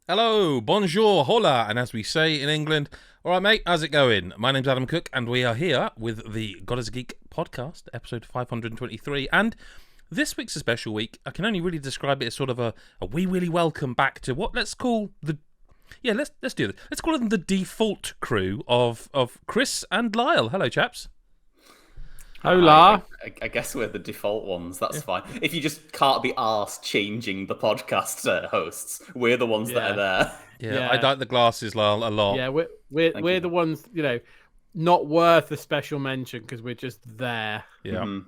Hello, bonjour, hola, and as we say in England, all right, mate, how's it going? My name's Adam Cook, and we are here with the God is a Geek podcast, episode 523, and this week's a special week. I can only really describe it as sort of a wee willy welcome back to what let's call the let's do this. Let's call them the default crew of Chris and Lyle. Hello, chaps. Hola. I guess we're the default ones. That's fine. If you just can't be arsed changing the podcast hosts, we're the ones that are there. Yeah, I like the glasses, Lyle, a lot. Yeah, we're the ones, not worth a special mention because we're just there. Yeah,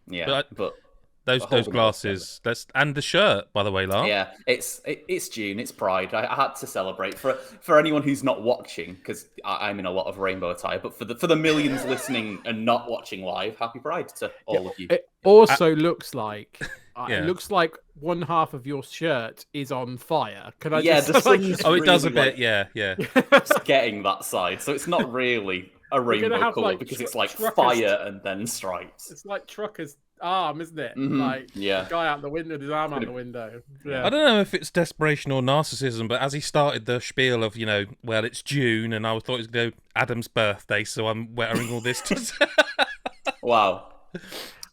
yeah, but those glasses, and the shirt, by the way, Lyle. Yeah, it's June, it's Pride. I had to celebrate for anyone who's not watching, because I'm in a lot of rainbow attire. But for the millions listening and not watching live, happy Pride to all of you. It also looks like Yeah. it looks like one half of your shirt is on fire. Can I Yeah, just the sun's Oh, it does a really, bit. Yeah. It's getting that side, so it's not really a rainbow have, color like, because it's like truckers. fire and then stripes. It's like Trucker's arm, isn't it? Mhm, Like yeah. the guy out the window, his arm out the window. Yeah. I don't know if it's desperation or narcissism, but as he started the spiel of, well, it's June, and I thought it was going to Adam's birthday, so I'm wearing all this. Wow.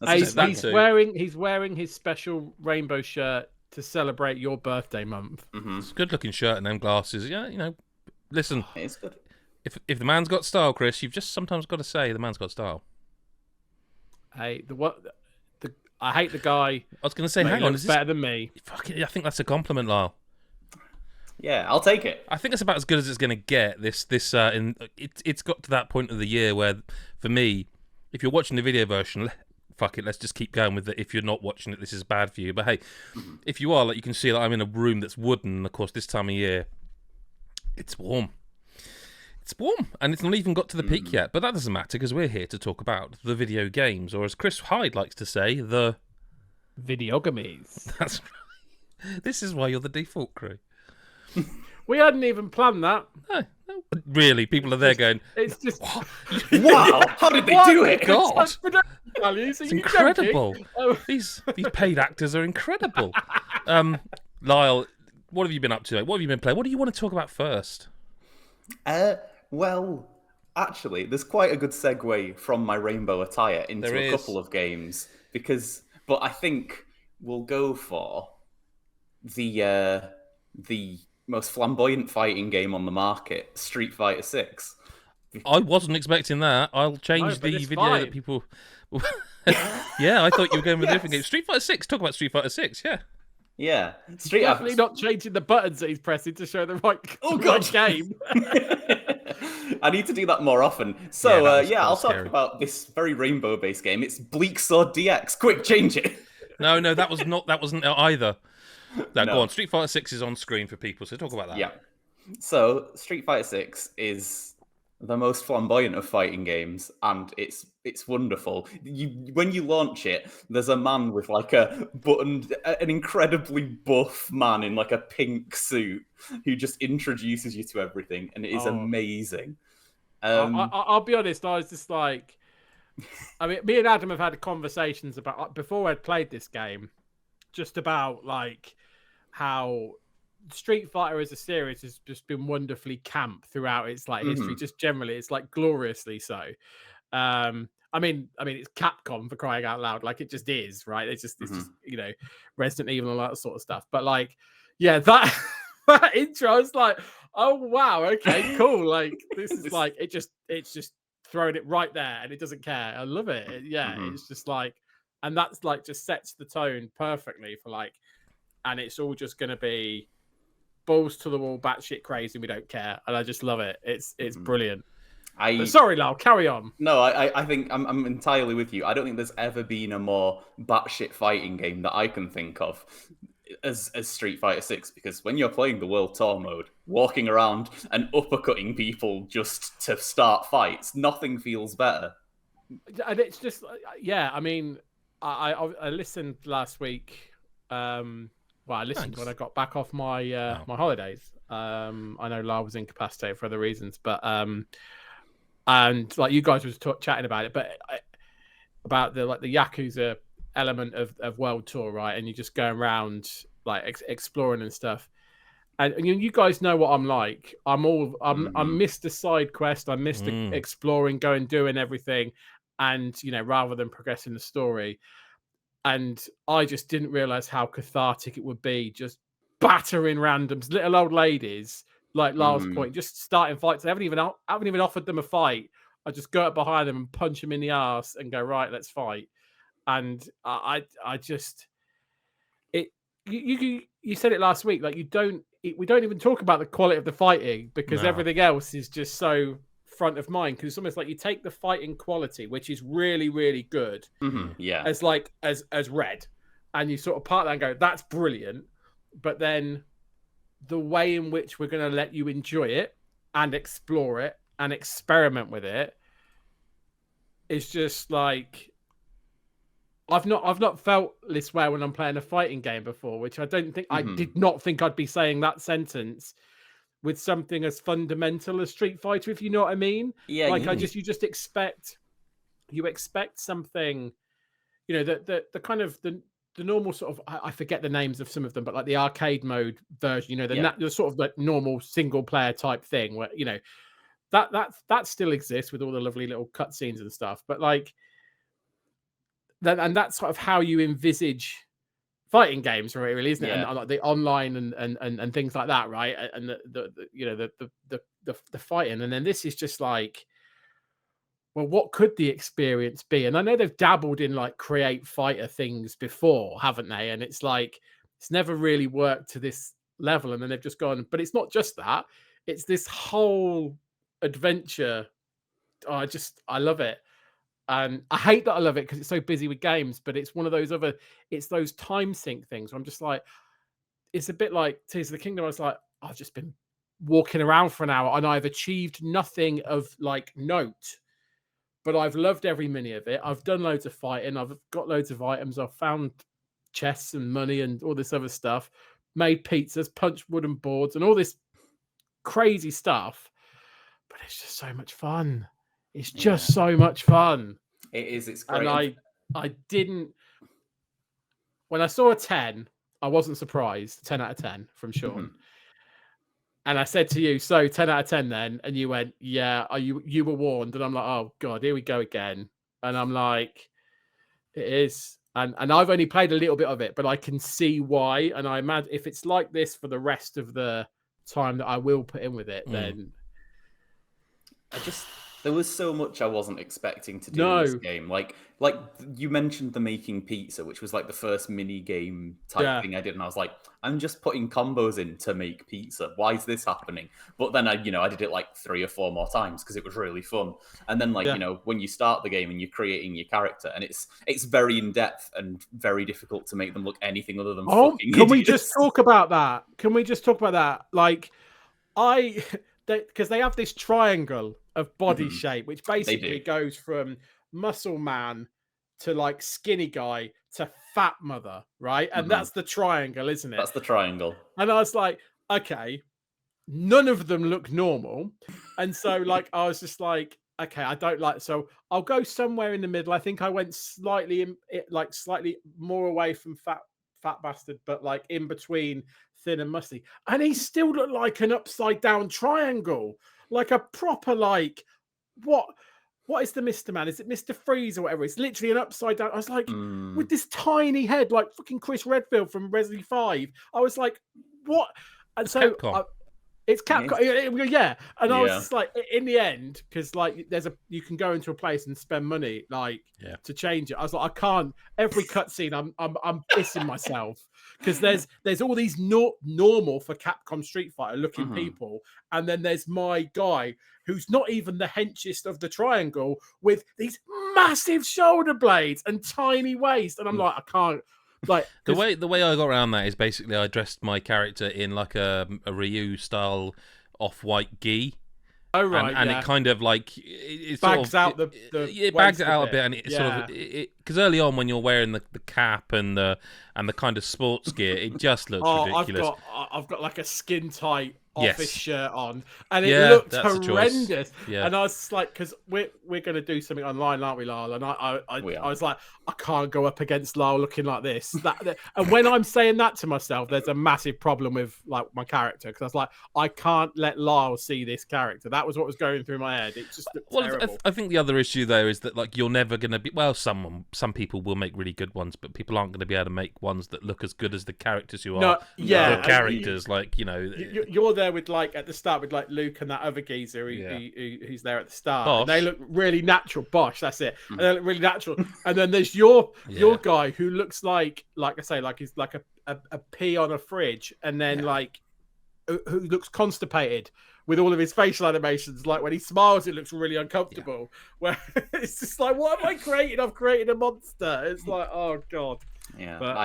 He's wearing his special rainbow shirt to celebrate your birthday month. It's a good-looking shirt and them glasses. Yeah, listen, It's good. if the man's got style, Chris, you've just sometimes got to say the man's got style. Hey, I hate the guy. I was going to say, But hang he on, looks is this... better than me. Fucking, I think that's a compliment, Lyle. Yeah, I'll take it. I think it's about as good as it's going to get. It's got to that point of the year where, for me, if you're watching the video version, fuck it, let's just keep going with it. If you're not watching it, this is bad for you. But hey, if you are, you can see that I'm in a room that's wooden. And of course, this time of year, it's warm. It's warm, and it's not even got to the peak yet. But that doesn't matter because we're here to talk about the video games, or as Chris Hyde likes to say, the Videogamies. That's right. This is why you're the default crew. We hadn't even planned that. No, but really, people are there going, It's just Wow, how did they do it? God. It's production values. Are it's you incredible. joking? Oh, These paid actors are incredible. Lyle, what have you been up to? What have you been playing? What do you want to talk about first? Well, actually, there's quite a good segue from my rainbow attire into There a is. couple of games but I think we'll go for the most flamboyant fighting game on the market, Street Fighter 6. I wasn't expecting that. I'll change but the it's video fine. that people. Yeah, I thought you were going with a different game. Street Fighter 6. Talk about Street Fighter 6. Yeah. Yeah, definitely not changing the buttons that he's pressing to show the right, right game. I need to do that more often. Yeah, So, that was I'll talk scary. about this very rainbow-based game. It's Bleak Sword DX. Quick, change it. No, that wasn't either. No, No. go on. Street Fighter 6 is on screen for people, so talk about that. Yeah. So, Street Fighter 6 is the most flamboyant of fighting games, and it's wonderful. When you launch it, there's a man with an incredibly buff man in like a pink suit who just introduces you to everything, and it is amazing. I'll be honest. I was just like, me and Adam have had conversations about before I'd played this game, just about like how Street Fighter as a series has just been wonderfully camp throughout its history. Just generally, it's like gloriously so. I mean, it's Capcom, for crying out loud. Like, it just is, right? It's just Resident Evil and all that sort of stuff. But like, yeah, that that intro, I was like, oh wow, okay, cool. Like, this is like it's just throwing it right there, and it doesn't care. I love it. It's just like, and that's like just sets the tone perfectly for like, and it's all just gonna be balls to the wall, batshit crazy. We don't care, and I just love it. It's brilliant. But sorry, Lyle, carry on. No, I think I'm entirely with you. I don't think there's ever been a more batshit fighting game that I can think of as Street Fighter 6, because when you're playing the World Tour mode, walking around and uppercutting people just to start fights, nothing feels better. And it's just, yeah, I mean, I listened last week. I listened when I got back off my my holidays. I know Lyle was incapacitated for other reasons, but and like you guys was chatting about it, but about the Yakuza element of World Tour, right? And you're just going around like exploring and stuff. And you guys know what I'm like. I'm Mr. Side Quest. I'm Mr. Exploring, going, doing everything, and rather than progressing the story. And I just didn't realize how cathartic it would be just battering randoms, little old ladies, like Lyle's point, just starting fights. I haven't even offered them a fight. I just go up behind them and punch them in the ass and go, right, let's fight. And I just you said it last week, like we don't even talk about the quality of the fighting because everything else is just so front of mind, because it's almost like you take the fighting quality, which is really, really good, as read, and you sort of part that and go, that's brilliant, but then the way in which we're going to let you enjoy it and explore it and experiment with it is just like, I've not felt this way when I'm playing a fighting game before, which I don't think I did not think I'd be saying that sentence with something as fundamental as Street Fighter, if you know what I mean. Yeah, like you just expect something, the kind of the normal sort of, I forget the names of some of them, but like the arcade mode version, the sort of like normal single player type thing where that still exists with all the lovely little cutscenes and stuff, but like. And that's sort of how you envisage fighting games, right? Really, isn't it? And like the online and things like that, right? And the fighting, and then this is just like, well, what could the experience be? And I know they've dabbled in like create fighter things before, haven't they? And it's like it's never really worked to this level, and then they've just gone. But it's not just that; it's this whole adventure. Oh, I love it. And I hate that I love it because it's so busy with games, but it's one of those it's those time sync things where I'm just like, it's a bit like Tears of the Kingdom. I was like, I've just been walking around for an hour and I've achieved nothing of like note, but I've loved every minute of it. I've done loads of fighting. I've got loads of items. I've found chests and money and all this other stuff, made pizzas, punched wooden boards and all this crazy stuff, but it's just so much fun. It's just so much fun. It is. It's great. And I didn't. When I saw a 10, I wasn't surprised. 10 out of 10 from Sean. And I said to you, so 10 out of 10 then? And you went, yeah, you were warned. And I'm like, oh, God, here we go again. And I'm like, it is. And I've only played a little bit of it, but I can see why. And I imagine if it's like this for the rest of the time that I will put in with it, then... There was so much I wasn't expecting to do in this game. Like you mentioned the making pizza, which was like the first mini game type thing I did, and I was like, I'm just putting combos in to make pizza. Why is this happening? But then I did it like 3 or 4 more times because it was really fun. And then when you start the game and you're creating your character, and it's very in depth and very difficult to make them look anything other than fucking idiots. Can we just talk about that? Like because they have this triangle of body shape, which basically goes from muscle man to like skinny guy to fat mother, right? And that's the triangle, isn't it? That's the triangle. And I was like, okay, none of them look normal. And so like, I was just like, okay, I don't like, so I'll go somewhere in the middle. I think I went slightly more away from fat bastard, but like in between thin and musty. And he still looked like an upside down triangle. Like a proper, like, what is the Mr. Man? Is it Mr. Freeze or whatever? It's literally an upside down. I was like, with this tiny head, like fucking Chris Redfield from Resident 5. I was like, what? And so it's Capcom, yeah. And I was just like, in the end, because like you can go into a place and spend money like to change it. I was like, I can't. Every cutscene, I'm pissing myself because there's all these normal for Capcom Street Fighter looking people, and then there's my guy who's not even the henchest of the triangle with these massive shoulder blades and tiny waist, and I'm like, I can't. Like the way I got around that is basically I dressed my character in like a Ryu style off-white gi. Oh right, and it kind of like it bags sort of, out it bags it out a bit, and it sort of because early on when you're wearing the cap and the kind of sports gear, it just looks ridiculous. I've got like a skin tight off his Yes. shirt on, and it Yeah, looked that's a choice. horrendous. Yeah. And I was like, because we're going to do something online, aren't we, Lyle? And I was like, I can't go up against Lyle looking like this. And when I'm saying that to myself, there's a massive problem with like my character, because I was like, I can't let Lyle see this character. That was what was going through my head. It just looked terrible. I think the other issue there is that like you're never going to be. Well, some people will make really good ones, but people aren't going to be able to make ones that look as good as the characters who are. Yeah, the characters, like you're there with like at the start with like Luke and that other geezer who's there at the start. Bosch. And they look really natural. Bosch, that's it. And they look really natural. And then there's your guy who looks like I say, like he's like a pea on a fridge, and then like who looks constipated with all of his facial animations. Like when he smiles, it looks really uncomfortable. Where it's just like, what am I creating? I've created a monster. It's like, oh god. Yeah, but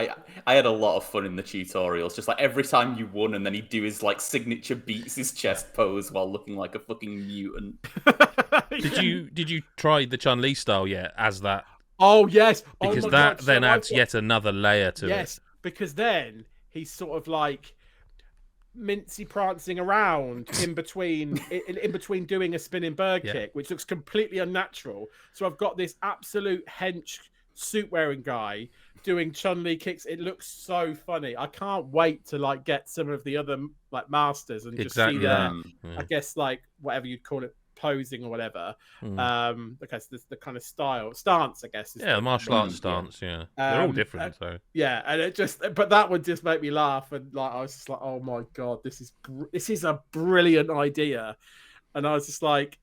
I had a lot of fun in the tutorials. Just like every time you won, and then he'd do his like signature beats his chest pose while looking like a fucking mutant. Did you try the Chun-Li style yet as that? Oh yes, because that then adds yet another layer to it. Yes, because then he's sort of like mincy prancing around in between doing a spinning bird kick, which looks completely unnatural. So I've got this absolute hench suit wearing guy doing Chun-Li kicks. It looks so funny. I can't wait to like get some of the other like masters and just see them. I guess like whatever you'd call it, posing or whatever. Okay, so the kind of stance, I guess. Martial arts stance. Yeah, they're all different. So yeah, and but that would just make me laugh, and like I was just like, oh my god, this is a brilliant idea, and I was just like,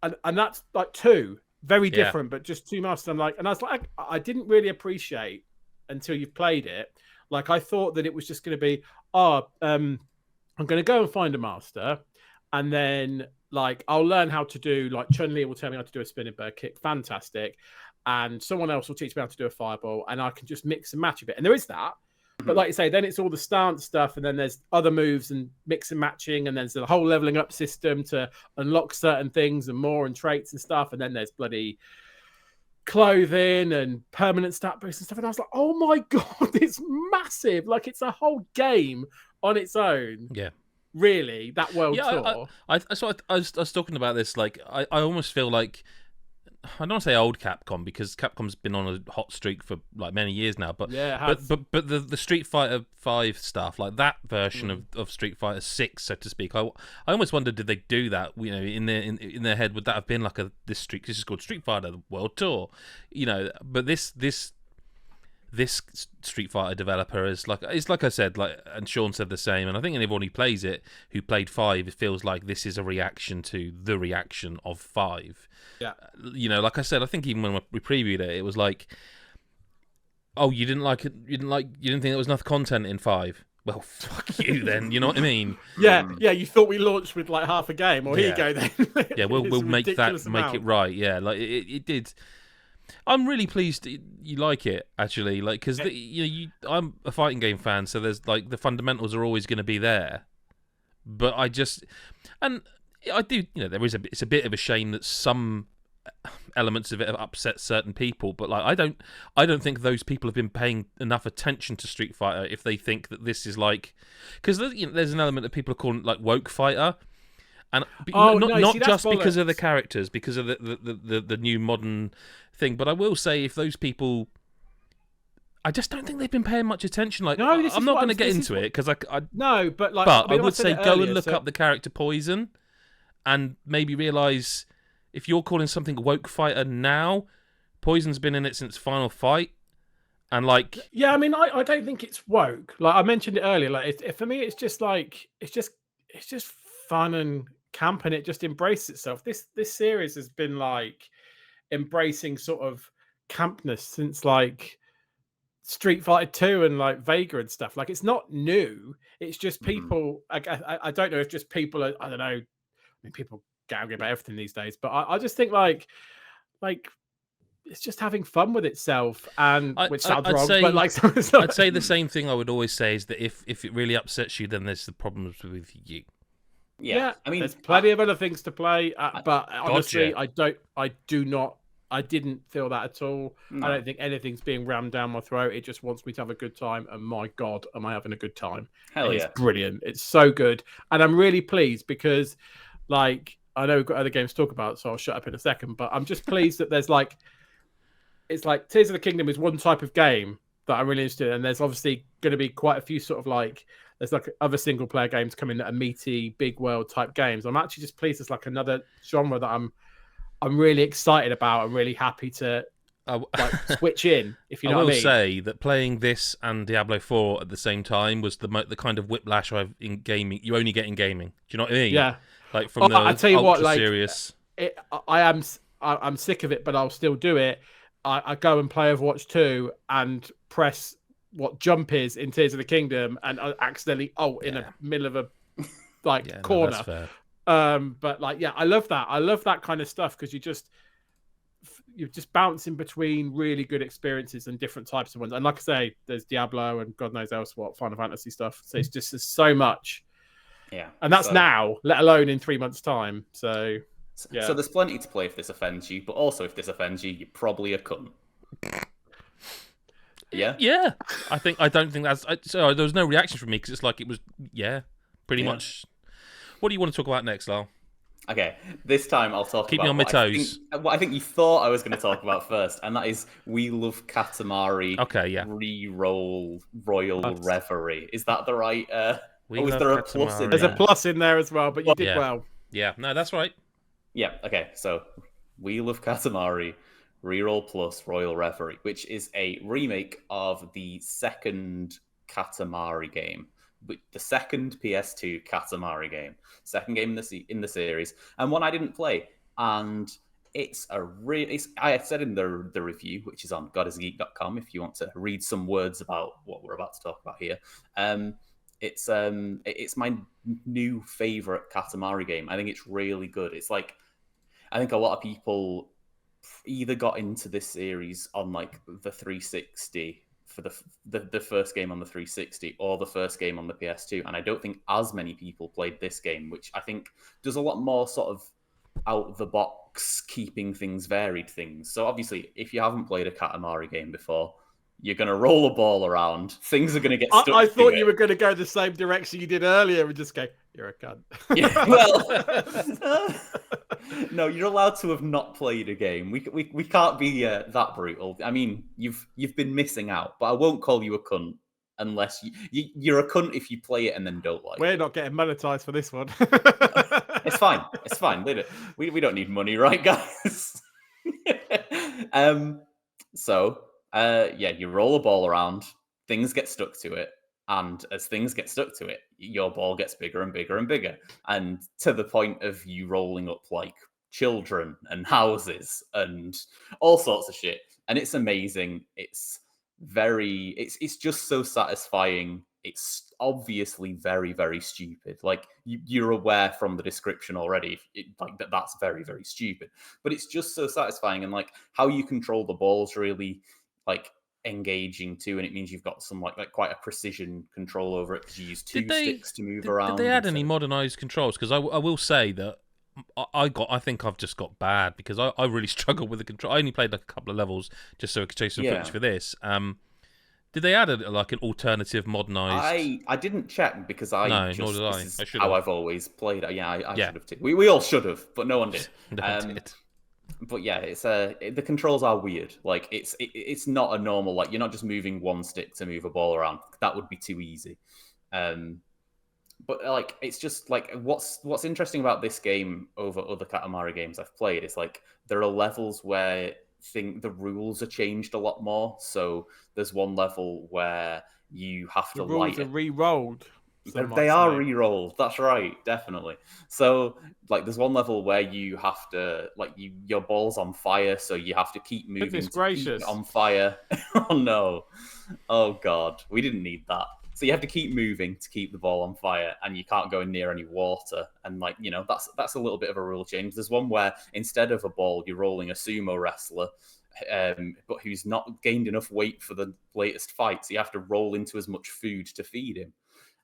and that's like two very different, but just two masters. I'm like, and I was like, I didn't really appreciate until you've played it. Like I thought that it was just going to be, I'm going to go and find a master, and then like I'll learn how to do like Chun-Li will tell me how to do a spinning bird kick, fantastic, and someone else will teach me how to do a fireball, and I can just mix and match a bit. And there is that, but like you say, then it's all the stance stuff, and then there's other moves and mix and matching, and there's the whole leveling up system to unlock certain things and more and traits and stuff, and then there's bloody clothing and permanent stat boosts and stuff. And I was like, oh my god, it's massive! Like it's a whole game on its own. Yeah. Really, that world tour. I was talking about this. Like, I almost feel like I don't want to say old Capcom, because Capcom's been on a hot streak for like many years now. But but the Street Fighter 5 stuff, like that version of Street Fighter 6, so to speak. I almost wondered, did they do that? You know, in their head, would that have been like this is called Street Fighter World Tour? You know, but this Street Fighter developer is like I said, like, and Sean said the same, and I think anyone who plays it, who played 5, it feels like this is a reaction to the reaction of 5. Yeah, you know, like I said, I think even when we previewed it, it was like, oh, you didn't like it, you didn't think there was enough content in 5. Well, fuck you then. You know what I mean? Yeah. You thought we launched with like half a game, or here you go then. Yeah, we'll make it right. Yeah, like it did. I'm really pleased you like it, actually. Like, because I'm a fighting game fan, so there's like the fundamentals are always going to be there. But I do. You know, it's a bit of a shame that some elements of it have upset certain people. But like, I don't think those people have been paying enough attention to Street Fighter if they think that this is like, because there's an element that people are calling like woke fighter. And not just because of the characters, because of the new modern thing. But I will say, if those people, I just don't think they've been paying much attention. Like, I'm not going to get into it because no, but like, but I would say go and look up the character Poison, and maybe realize if you're calling something woke fighter now, Poison's been in it since Final Fight, and like, yeah, I mean, I don't think it's woke. Like I mentioned it earlier, like for me, it's just like it's just fun and camp, and it just embraces itself. This series has been like embracing sort of campness since like Street Fighter 2 and like Vega and stuff. Like it's not new. It's just people. I don't know if just people are. I don't know. I mean, people gouge about everything these days, but I just think like it's just having fun with itself. And which sounds wrong, but like I'd say the same thing I would always say is that if it really upsets you, then there's the problems with you. Yeah, I mean, there's plenty of other things to play, but honestly, I do not I didn't feel that at all. No. I don't think anything's being rammed down my throat. It just wants me to have a good time. And my God, am I having a good time? Hell It's yeah. brilliant. It's so good. And I'm really pleased because, like, I know we've got other games to talk about, so I'll shut up in a second. But I'm just pleased that there's like, it's like Tears of the Kingdom is one type of game that I'm really interested in. And there's obviously going to be quite a few sort of like, there's like other single player games coming that are meaty, big world type games. I'm actually just pleased it's like another genre that I'm really excited about. I'm really happy to like switch in, if you know what I mean. I will say that playing this and Diablo 4 at the same time was the kind of whiplash I've in gaming. You only get in gaming. Do you know what I mean? Yeah. Like from the I tell you ultra what, like, serious. I'm sick of it, but I'll still do it. I go and play Overwatch 2 and press what jump is in Tears of the Kingdom, and I accidentally in the middle of a corner. No, that's fair. But like, yeah, I love that. I love that kind of stuff because you're just bouncing between really good experiences and different types of ones. And like I say, there's Diablo and God knows else what Final Fantasy stuff. So it's just there's so much. Yeah. And that's now, let alone in 3 months' time. So yeah. So there's plenty to play if this offends you, but also if this offends you, you're probably a cunt. Yeah. Yeah. I don't think that's. So there was no reaction from me because it's like it was. Yeah. Pretty much. What do you want to talk about next, Lyle? Okay, this time I'll talk Keep about me on my toes. what I think you thought I was going to talk about first, and that is We Love Katamari. Okay, yeah. Reroll Royal Reverie. Is that the right? Is there a plus in There's there? a plus in there as well, but you did well. Yeah, no, that's right. Yeah, okay, so We Love Katamari, Reroll Plus Royal Reverie, which is a remake of the second Katamari game. The second PS2 Katamari game, second game in the series, and one I didn't play. And it's I said in the review, which is on godisgeek.com, if you want to read some words about what we're about to talk about here. It's my new favorite Katamari game. I think it's really good. It's like, I think a lot of people either got into this series on like the 360 for the first game on the 360 or the first game on the PS2, and I don't think as many people played this game, which I think does a lot more sort of out the box, keeping things varied things. So obviously, if you haven't played a Katamari game before, you're going to roll a ball around. Things are going to get stuck. I thought you were going to go the same direction you did earlier and just go, "You're a cunt." Yeah, well, no, you're allowed to have not played a game. We can't be that brutal. I mean, you've been missing out, but I won't call you a cunt unless you're a cunt if you play it and then don't like it. We're not getting monetized for this one. It's fine. It's fine. We don't need money, right, guys? You roll a ball around, things get stuck to it, and as things get stuck to it, your ball gets bigger and bigger and bigger, and to the point of you rolling up like children and houses and all sorts of shit. And it's amazing. It's just so satisfying. It's obviously very, very stupid. Like you're aware from the description already, that's very, very stupid. But it's just so satisfying, and like how you control the ball's really like engaging too, and it means you've got some like quite a precision control over it because you use two sticks to move around. Did they add any modernized controls? Because I will say that I think I've just got bad because I really struggled with the control. I only played like a couple of levels just so I could chase some footage for this. Did they add like an alternative modernized? I didn't check because nor did I. This I is should how have. I've always played it. Yeah, I should have too. We all should have, but no one did. No one did. But yeah, it's the controls are weird. Like it's not a normal, like you're not just moving one stick to move a ball around. That would be too easy. But like it's just like what's interesting about this game over other Katamari games I've played is like there are levels where the rules are changed a lot more. So there's one level where you have to rules are re-rolled. They are re-rolled. That's right, definitely. So, like, there's one level where you have to, like, your ball's on fire, so you have to keep moving. Goodness gracious! Keep it on fire. Oh no! Oh god, we didn't need that. So you have to keep moving to keep the ball on fire, and you can't go near any water. And like, that's a little bit of a rule change. There's one where instead of a ball, you're rolling a sumo wrestler. But who's not gained enough weight for the latest fight, so you have to roll into as much food to feed him.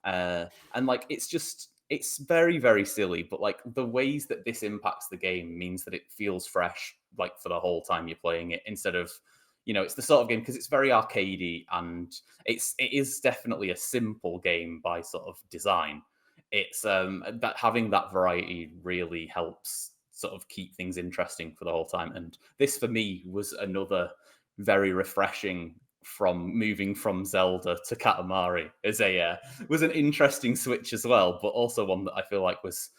And like it's very, very silly, but like the ways that this impacts the game means that it feels fresh like for the whole time you're playing it, instead of, it's the sort of game, because it's very arcadey, and it is definitely a simple game by sort of design. It's that having that variety really helps sort of keep things interesting for the whole time. And this for me was another very refreshing from moving from Zelda to Katamari as was an interesting switch as well, but also one that I feel like was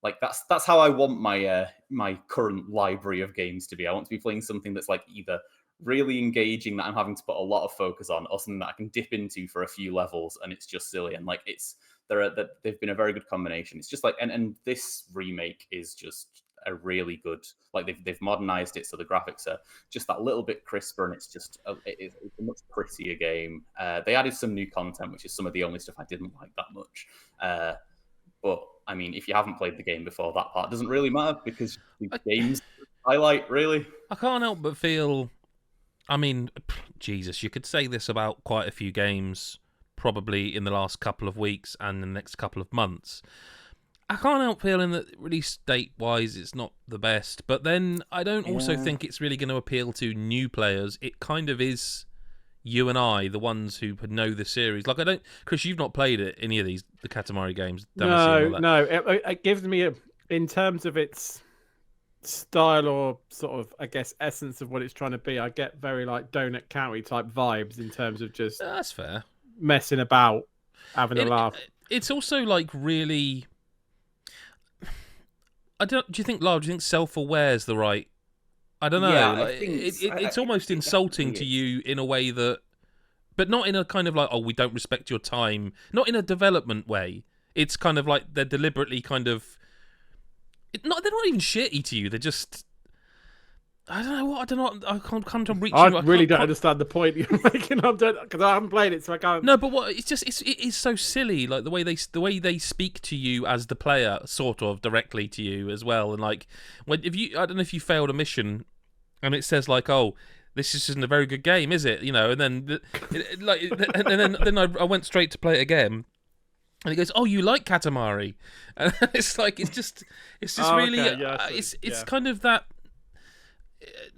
like that's how I want my current library of games to be. I want to be playing something that's like either really engaging that I'm having to put a lot of focus on, or something that I can dip into for a few levels and it's just silly. And like they've been a very good combination. It's just like and this remake is just a really good, like they've modernized it so the graphics are just that little bit crisper, and it's just it's a much prettier game. They added some new content, which is some of the only stuff I didn't like that much. But I mean, if you haven't played the game before, that part doesn't really matter, because the game's highlight, really. I can't help but feel, I mean, Jesus, you could say this about quite a few games probably in the last couple of weeks and the next couple of months. I can't help feeling that release date-wise it's not the best, but then I don't also think it's really going to appeal to new players. It kind of is you and I, the ones who know the series. Like, I don't... Chris, you've not played any of the Katamari games. No. It gives me, in terms of its style or sort of, I guess, essence of what it's trying to be, I get very, like, Donut County type vibes in terms of just... That's fair. Messing about, having a laugh. It's also, like, really... Do you think, Lyle, do you think self-aware is the right... I don't know. Yeah, like, it's almost insulting to you in a way that... But not in a kind of like, oh, we don't respect your time. Not in a development way. It's kind of like they're deliberately kind of... they're not even shitty to you. They're just... I don't know. I can't reach you. I really don't understand the point you're making. Because I haven't played it, so I can't. No, but what? It's just it is so silly. Like the way they speak to you as the player, sort of directly to you as well. And like I don't know if you failed a mission, and it says like, oh, this isn't a very good game, is it? And then then I went straight to play it again. And he goes, "Oh, you like Katamari?" And it's like it's just really it's kind of that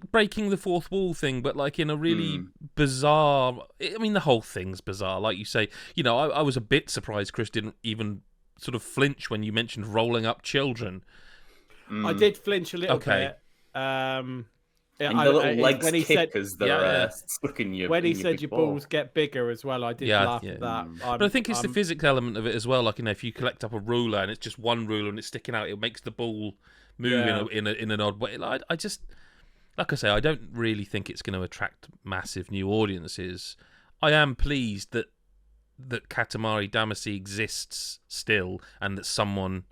breaking the fourth wall thing, but like in a really bizarre... I mean, the whole thing's bizarre, like you say. I was a bit surprised Chris didn't even sort of flinch when you mentioned rolling up children. I did flinch a little bit. And the little legs kick as they're stuck in your... When he said your balls get bigger as well, I did laugh at that. But I think it's the physics element of it as well. Like, if you collect up a ruler and it's just one ruler and it's sticking out, it makes the ball move in an odd way. I just... Like I say, I don't really think it's going to attract massive new audiences. I am pleased that Katamari Damacy exists still, and that someone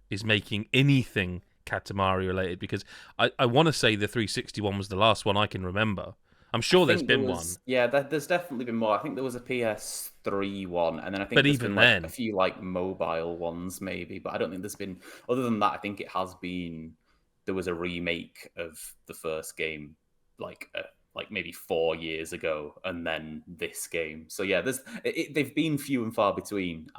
is making anything Katamari related, because I want to say the 361 was the last one I can remember. I'm sure there's been one. Yeah, there's definitely been more. I think there was a PS3 one, and then I think there's been like a few like mobile ones maybe, but I don't think there's been... Other than that, I think it has been... There was a remake of the first game like maybe 4 years ago, and then this game. So yeah, they've been few and far between,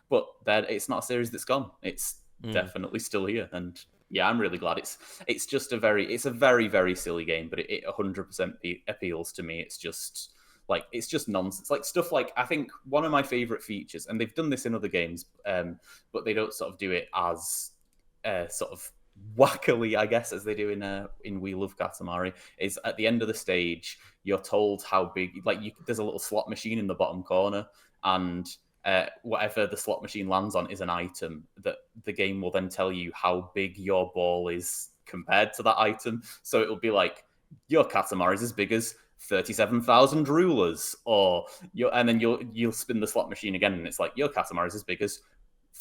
but it's not a series that's gone. It's definitely still here, and yeah, I'm really glad. It's a very, very silly game, but it 100% appeals to me. It's just nonsense. Like stuff like, I think one of my favorite features, and they've done this in other games, but they don't sort of do it as sort of wackily, I guess, as they do in We Love Katamari, is at the end of the stage, you're told how big, there's a little slot machine in the bottom corner, and whatever the slot machine lands on is an item that the game will then tell you how big your ball is compared to that item. So it'll be like, your Katamari is as big as 37,000 rulers, and then you'll spin the slot machine again, and it's like, your Katamari is as big as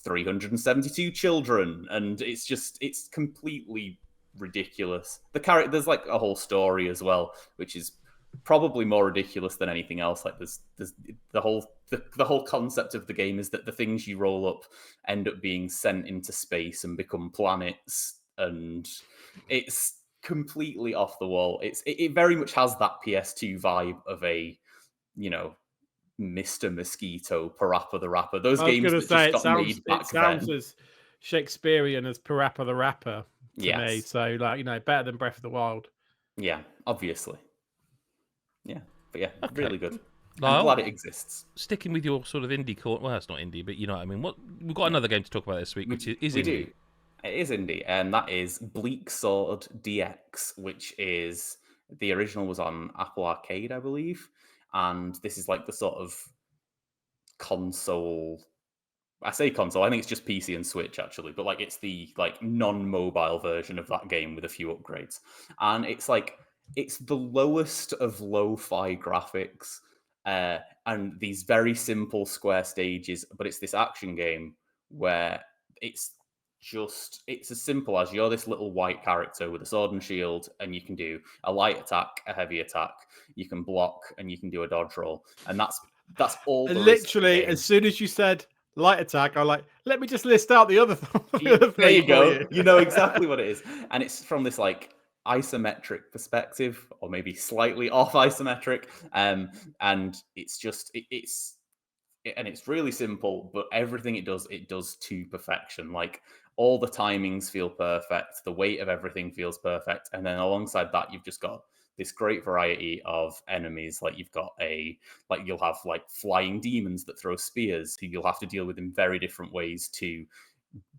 372 children, and it's completely ridiculous. There's like a whole story as well, which is probably more ridiculous than anything else. Like there's the whole concept of the game is that the things you roll up end up being sent into space and become planets, and it's completely off the wall. It very much has that PS2 vibe of a, Mr. Mosquito, Parappa the Rapper. Those games that just got made back then. It sounds as Shakespearean as Parappa the Rapper to me. So, better than Breath of the Wild. Yeah, obviously. Yeah, but yeah, really good. Lyle, I'm glad it exists. Sticking with your sort of indie court. Well, it's not indie, but you know what I mean. We've got another game to talk about this week, which is We indie. do. It is indie, and that is Bleak Sword DX, which is the original was on Apple Arcade, I believe, and this is like the sort of console. I say console. I think it's just PC and Switch actually, but like it's the like non-mobile version of that game with a few upgrades, and it's the lowest of lo-fi graphics, and these very simple square stages. But it's this action game where it's it's as simple as you're this little white character with a sword and shield, and you can do a light attack, a heavy attack, you can block, and you can do a dodge roll, and that's all there is to the Literally, game. as soon as you said light attack, I'm like, let me just list out the other There you go. you. You know exactly what it is. And it's from this like isometric perspective, or maybe slightly off isometric. And it's just it's really simple, but everything it does to perfection. Like all the timings feel perfect, the weight of everything feels perfect, and then alongside that, you've just got this great variety of enemies. Like you'll have like flying demons that throw spears, who you'll have to deal with in very different ways, to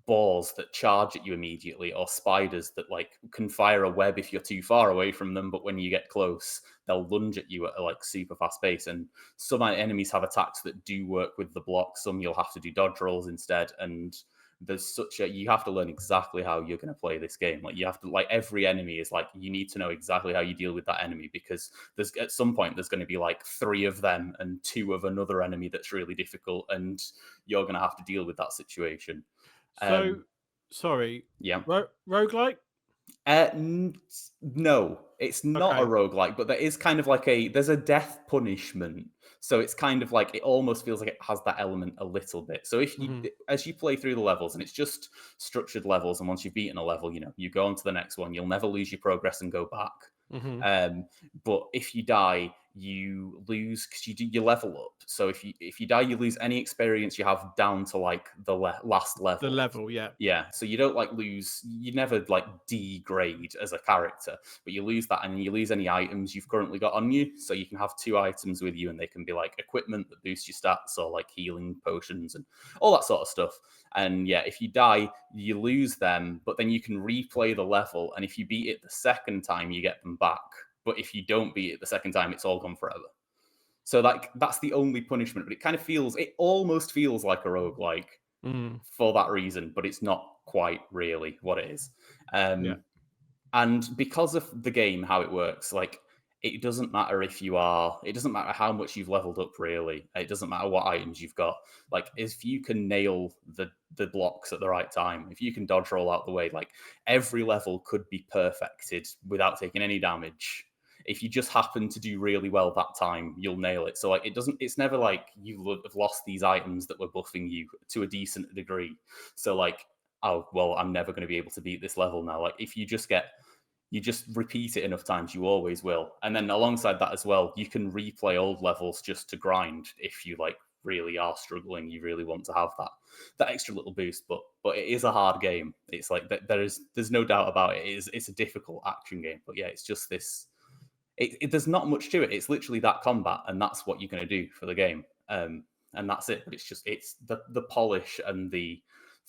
balls that charge at you immediately, or spiders that like can fire a web if you're too far away from them, but when you get close they'll lunge at you at a like super fast pace. And some enemies have attacks that do work with the block, some you'll have to do dodge rolls instead. And there's you have to learn exactly how you're going to play this game. Like you have to, like, every enemy is like, you need to know exactly how you deal with that enemy, because there's at some point there's going to be like 3 of them and 2 of another enemy that's really difficult, and you're going to have to deal with that situation. So, sorry. Yeah. Roguelike? No, it's not a roguelike, but there is kind of like there's a death punishment. So it's kind of like, it almost feels like it has that element a little bit. So if you, as you play through the levels, and it's just structured levels, and once you've beaten a level, you go on to the next one, you'll never lose your progress and go back. But if you die, you lose, because you level up. So if you die, you lose any experience you have down to like the last level. The level, yeah. So you don't like lose, you never like degrade as a character, but you lose that, and you lose any items you've currently got on you. So you can have 2 items with you, and they can be like equipment that boosts your stats, or like healing potions and all that sort of stuff. And yeah, if you die, you lose them, but then you can replay the level, and if you beat it the second time, you get them back. But if you don't beat it the second time, it's all gone forever. So that's the only punishment. But it almost feels like a roguelike for that reason, but it's not quite really what it is. And because of the game, how it works, like, it doesn't matter it doesn't matter how much you've leveled up, really. It doesn't matter what items you've got. Like, if you can nail the blocks at the right time, if you can dodge roll out the way, like, every level could be perfected without taking any damage. If you just happen to do really well that time, you'll nail it. So like, it's never like you have lost these items that were buffing you to a decent degree. So like, oh, well, I'm never going to be able to beat this level now. Like, if you just repeat it enough times, you always will. And then alongside that as well, you can replay old levels just to grind if you like really are struggling, you really want to have that extra little boost. But it is a hard game. It's like there's no doubt about it. It's a difficult action game. But yeah, it's just this. There's not much to it. It's literally that combat, and that's what you're going to do for the game, and that's it. But it's the polish and the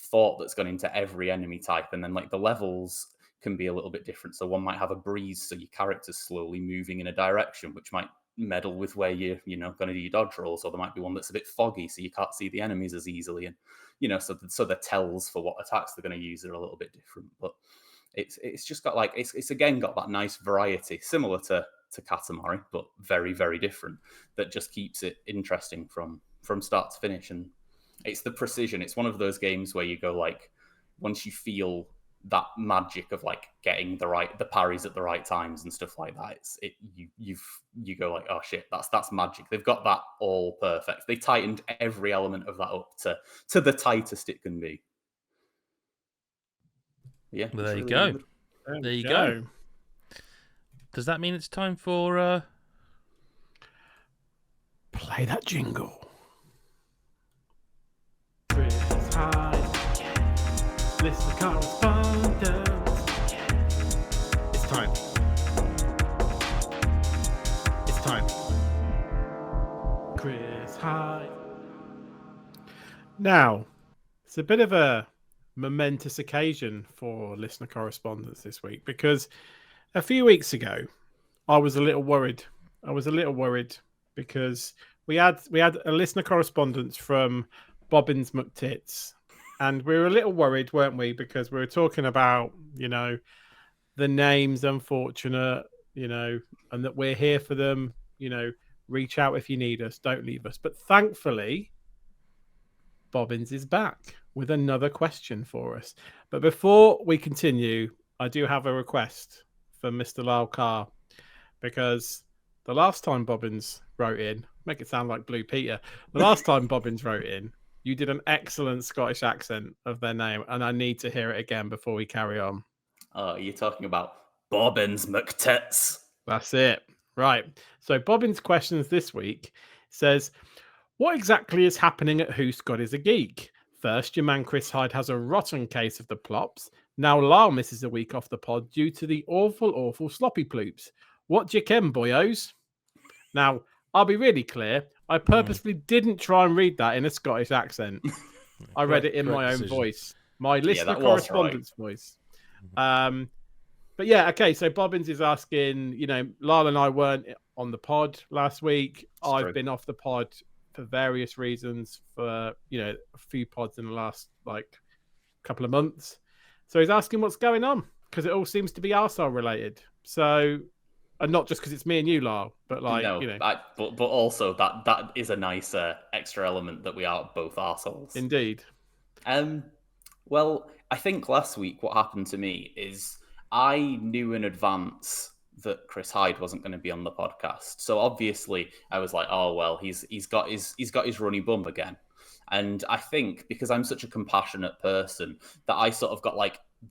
thought that's gone into every enemy type, and then like the levels can be a little bit different. So one might have a breeze, so your character's slowly moving in a direction, which might meddle with where you're going to do your dodge rolls. Or there might be one that's a bit foggy, so you can't see the enemies as easily, and so the tells for what attacks they're going to use are a little bit different. But it's just got like it's again got that nice variety, similar to Katamari, but very, very different, that just keeps it interesting from start to finish. And it's the precision. It's one of those games where you go like, once you feel that magic of like getting the parries at the right times and stuff like that, you go like, oh shit, that's magic. They've got that all perfect. They tightened every element of that up to the tightest it can be. Yeah, well, there you go. There you go. Does that mean it's time for play that jingle? Chris Hyde, listen to correspondence. It's time. Now, it's a bit of a momentous occasion for listener correspondence this week because a few weeks ago, I was a little worried. Because we had a listener correspondence from Bobbins McTits, and we were a little worried, weren't we? Because we were talking about, the names unfortunate, and that we're here for them. Reach out if you need us. Don't leave us. But thankfully, Bobbins is back with another question for us. But before we continue, I do have a request from Mr. Lyle Carr, because the last time Bobbins wrote in, make it sound like Blue Peter, the last time Bobbins wrote in, you did an excellent Scottish accent of their name, and I need to hear it again before we carry on. You're talking about Bobbins McTits. That's it. Right. So Bobbins' questions this week says, what exactly is happening at Who Scott is a Geek? First, your man Chris Hyde has a rotten case of the plops. Now Lyle misses a week off the pod due to the awful sloppy ploops. What do you ken, boyos? Now, I'll be really clear. I purposely didn't try and read that in a Scottish accent. I read it in my own voice. My listener correspondence voice. But yeah, okay. So Bobbins is asking, Lyle and I weren't on the pod last week. I've been off the pod for various reasons for, a few pods in the last, couple of months. So he's asking what's going on, because it all seems to be arsehole related. So, and not just because it's me and you, Lyle, but but also that is a nice extra element that we are both arseholes. Indeed. Well, I think last week what happened to me is I knew in advance that Chris Hyde wasn't going to be on the podcast. So obviously I was like, oh well, he's got his runny bum again. And I think because I'm such a compassionate person that I sort of got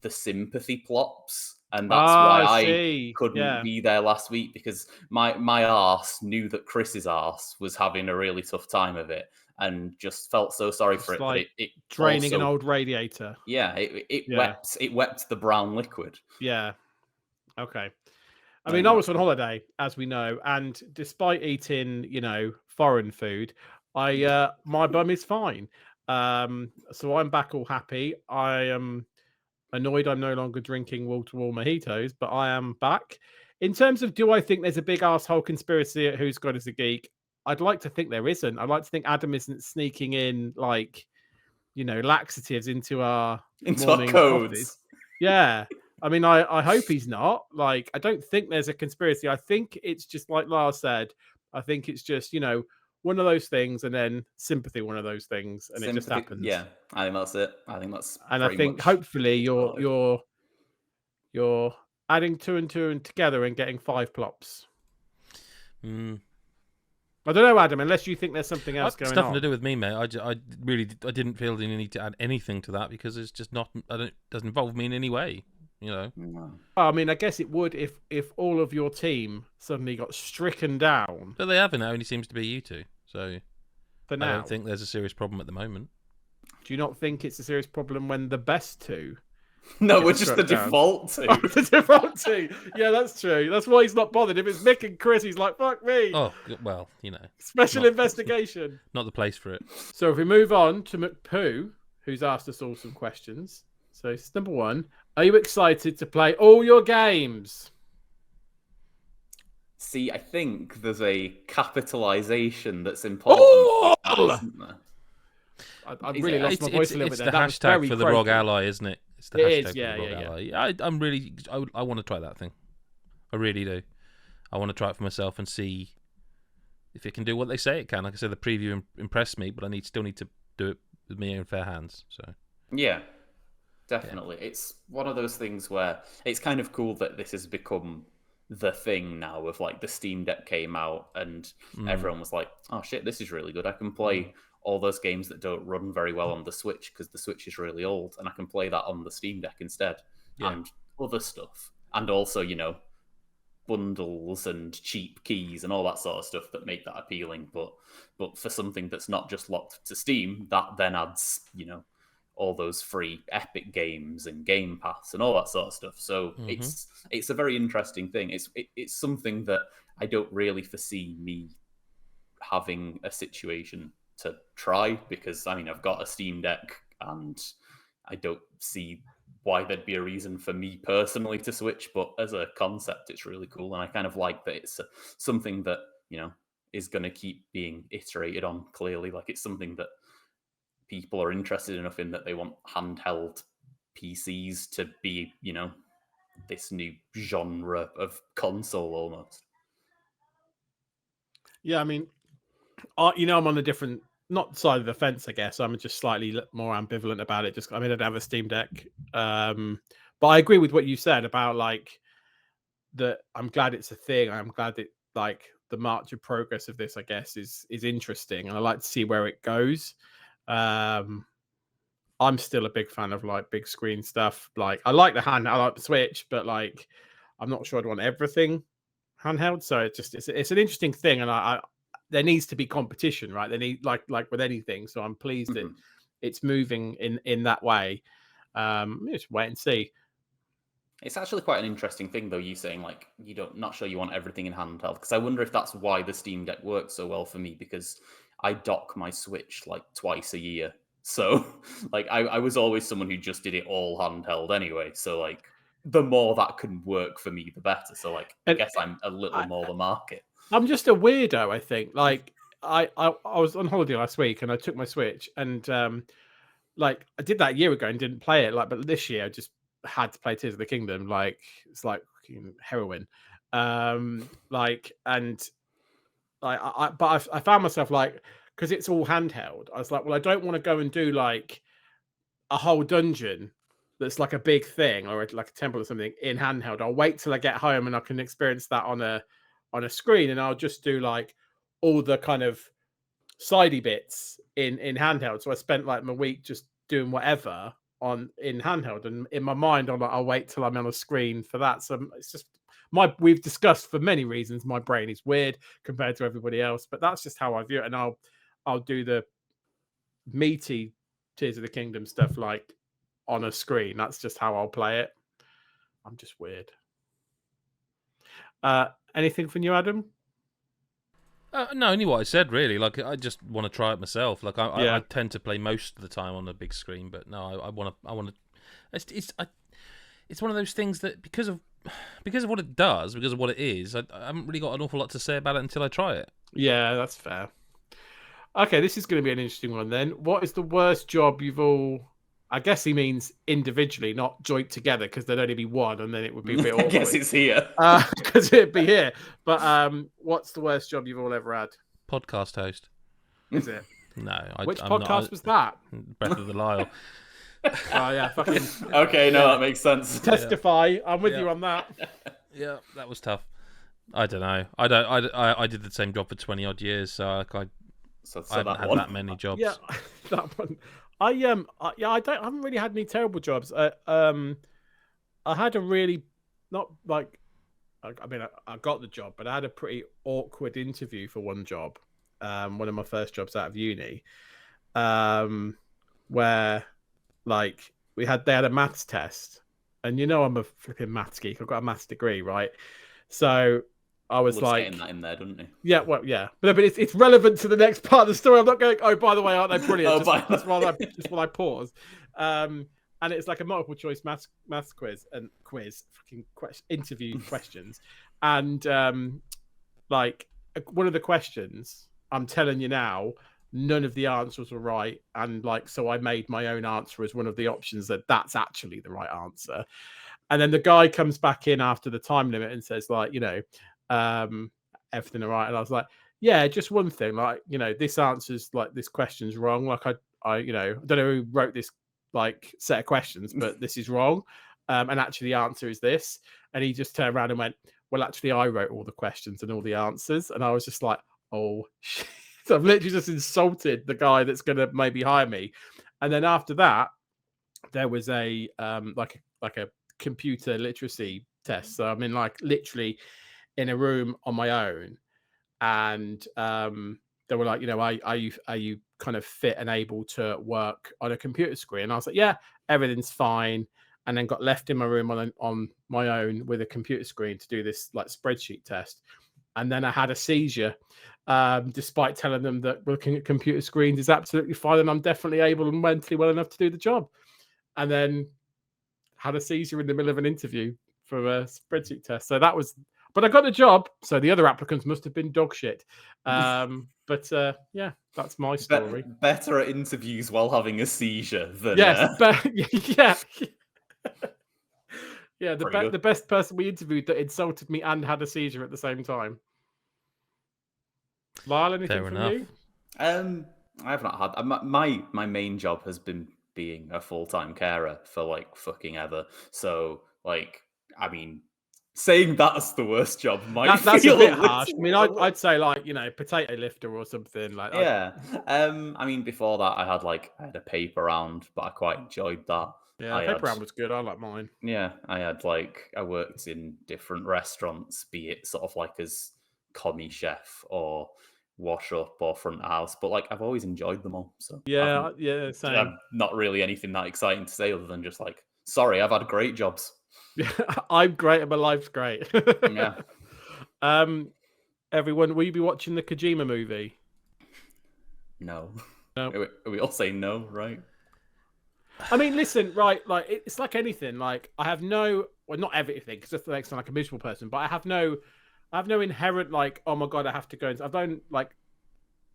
the sympathy plops. And that's why I couldn't be there last week, because my arse knew that Chris's arse was having a really tough time of it and just felt so sorry for it. Like it draining also, an old radiator. Yeah, it wept the brown liquid. Yeah. Okay. I mean, I was on holiday, as we know, and despite eating, foreign food, my bum is fine. So I'm back all happy. I am annoyed I'm no longer drinking wall-to-wall mojitos, but I am back. In terms of, do I think there's a big arsehole conspiracy at Who's God is a Geek? I'd like to think there isn't. I'd like to think Adam isn't sneaking in, laxatives into our morning codes. Coffees. Yeah. I mean, I hope he's not. I don't think there's a conspiracy. I think it's just like Lyle said. I think it's just, one of those things, and then sympathy, one of those things, and it just happens. Yeah, I think that's it. I think that's. And I think hopefully you're adding two and together and getting 5 plops. I don't know, Adam, unless you think there's something else going on. It's nothing to do with me, mate. I didn't feel the need to add anything to that, because it's just not. Doesn't involve me in any way. I mean, I guess it would if all of your team suddenly got stricken down. But they haven't. It only seems to be you two. So for now, I don't think there's a serious problem at the moment. Do you not think it's a serious problem when the best two? No, we're just the default two. Oh, the default two. Yeah, that's true. That's why he's not bothered. If it's Mick and Chris, he's like, fuck me. Oh, well, Special investigation. Not the place for it. So if we move on to McPoo, who's asked us all some questions. So it's number 1. Are you excited to play all your games? See, I think there's a capitalization that's important. Isn't there? I really lost my voice a little bit there. It's the hashtag for the ROG Ally, isn't it? It's the hashtag for the ROG Ally. Yeah. I want to try that thing. I really do. I want to try it for myself and see if it can do what they say it can. Like I said, the preview impressed me, but I still need to do it with my own fair hands. So yeah. Definitely. Yeah. It's one of those things where it's kind of cool that this has become the thing now, of the Steam Deck came out and everyone was like, oh shit, this is really good. I can play all those games that don't run very well on the Switch because the Switch is really old, and I can play that on the Steam Deck instead. Yeah. And other stuff. And also, bundles and cheap keys and all that sort of stuff that make that appealing. But for something that's not just locked to Steam, that then adds, all those free Epic games and Game Pass and all that sort of stuff. So it's a very interesting thing. It's something that I don't really foresee me having a situation to try, because I mean I've got a Steam Deck and I don't see why there'd be a reason for me personally to switch, but as a concept it's really cool, and I kind of like that it's something that, you know, is going to keep being iterated on. Clearly, like it's something that people are interested enough in that they want handheld PCs to be, you know, this new genre of console almost. Yeah, I mean, you know, I'm on a different, not side of the fence, I guess. I'm just slightly more ambivalent about it. Just, I mean, I don't have a Steam Deck, but I agree with what you said about like that. I'm glad it's a thing. I'm glad that like the march of progress of this, I guess, is interesting, and I like to see where it goes. I'm still a big fan of like big screen stuff. Like I like the hand, I like the Switch, but like I'm not sure I'd want everything handheld. So it's an interesting thing, and I there needs to be competition, right? They need like with anything. So I'm pleased that it's moving in that way. Just wait and see. It's actually quite an interesting thing, though, you saying like not sure you want everything in handheld, because I wonder if that's why the Steam Deck works so well for me, because I dock my Switch like twice a year. So like I was always someone who just did it all handheld anyway. So like the more that can work for me, the better. So like I guess I'm a little more the market. I'm just a weirdo, I think. Like I was on holiday last week and I took my Switch and like I did that a year ago and didn't play it. Like, but this year I just had to play Tears of the Kingdom. Like it's like heroin. Like and I found myself like, because it's all handheld, I was like, well, I don't want to go and do like a whole dungeon that's like a big thing or like a temple or something in handheld. I'll wait till I get home and I can experience that on a screen, and I'll just do like all the kind of sidey bits in handheld. So I spent like my week just doing whatever in handheld, and in my mind I'm like, I'll wait till I'm on a screen for that. So it's just we've discussed for many reasons my brain is weird compared to everybody else, but that's just how I view it. And I'll do the meaty Tears of the Kingdom stuff like on a screen. That's just how I'll play it. I'm just weird. Anything from you, Adam? No, only what I said, really. Like, I just want to try it myself. Like, I tend to play most of the time on a big screen, but no, I want to. It's one of those things that because of what it does, because of what it is, I haven't really got an awful lot to say about it until I try it. Yeah, that's fair. Okay, this is going to be an interesting one then. What is the worst job you've all? I guess he means individually, not joint together, because there'd only be one, and then it would be a bit awkward. I guess it's here. Because it'd be here. But what's the worst job you've all ever had? Podcast host. Is it? No. Which podcast was that? Breath of the Lyle. Oh, yeah, fucking... Okay, no, that makes sense. Testify. Yeah. I'm with you on that. Yeah, that was tough. I don't know. I did the same job for 20-odd years, so I haven't had that many jobs. Yeah, that one. I haven't really had any terrible jobs. I had a really not like, I mean, I got the job, but I had a pretty awkward interview for one job. One of my first jobs out of uni, where like they had a maths test, and you know I'm a flipping maths geek. I've got a maths degree, right? So I was like, getting that in there, doesn't he? Yeah, well, yeah, but it's relevant to the next part of the story. I'm not going, oh, by the way, aren't they brilliant? Just while I pause. And it's like a multiple choice maths quiz, interview questions, and like one of the questions, I'm telling you now, none of the answers were right, and like so I made my own answer as one of the options that's actually the right answer. And then the guy comes back in after the time limit and says, like, you know, everything all right? And I was like, yeah, just one thing, like, you know, this answer's like, this question's wrong. Like I you know, I don't know who wrote this like set of questions, but this is wrong. And actually the answer is this. And he just turned around and went, well, actually I wrote all the questions and all the answers. And I was just like, oh shit. So I've literally just insulted the guy that's going to maybe hire me. And then after that, there was a like a computer literacy test. So I'm in like literally in a room on my own, and they were like, you know, are you kind of fit and able to work on a computer screen? And I was like, yeah, everything's fine. And then got left in my room on my own with a computer screen to do this like spreadsheet test. And then I had a seizure despite telling them that looking at computer screens is absolutely fine and I'm definitely able and mentally well enough to do the job. And then had a seizure in the middle of an interview for a spreadsheet test. So that was, but I got the job. So the other applicants must have been dog shit. But yeah, that's my story. Better at interviews while having a seizure than yes, yeah. The best person we interviewed that insulted me and had a seizure at the same time. Lyle, anything Fair from enough. you? I have not had my main job has been being a full-time carer for like fucking ever. So like, I mean, saying that's the worst job might that's feel a bit little, harsh. I mean, I'd say like, you know, potato lifter or something like that. Yeah. I mean, before that, I had a paper round, but I quite enjoyed that. Yeah, paper round was good. I like mine. Yeah, I worked in different restaurants, be it sort of like as commie chef or wash up or front of house, but like I've always enjoyed them all. So yeah, same. I've not really anything that exciting to say other than just like, sorry, I've had great jobs. Yeah, I'm great and my life's great. Yeah. Everyone, will you be watching the Kojima movie? No. No. We all say no, right? I mean, listen, right? Like it's like anything. Like I have no, well, not everything, because that makes me like a miserable person. But I have no inherent like, oh my god, I have to go. I've no like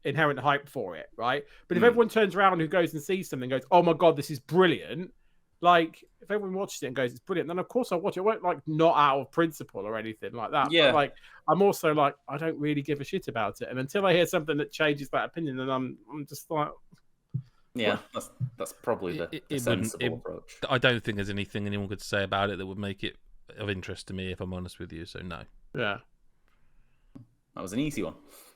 inherent hype for it, right? But if everyone turns around who goes and sees something, and goes, oh my god, this is brilliant. Like if everyone watches it and goes, it's brilliant, then of course I'll watch it. I won't like not out of principle or anything like that. Yeah. But, like I'm also like I don't really give a shit about it, and until I hear something that changes that opinion, then I'm just like. Yeah, that's probably the sensible approach. I don't think there's anything anyone could say about it that would make it of interest to me, if I'm honest with you. So no. Yeah, that was an easy one.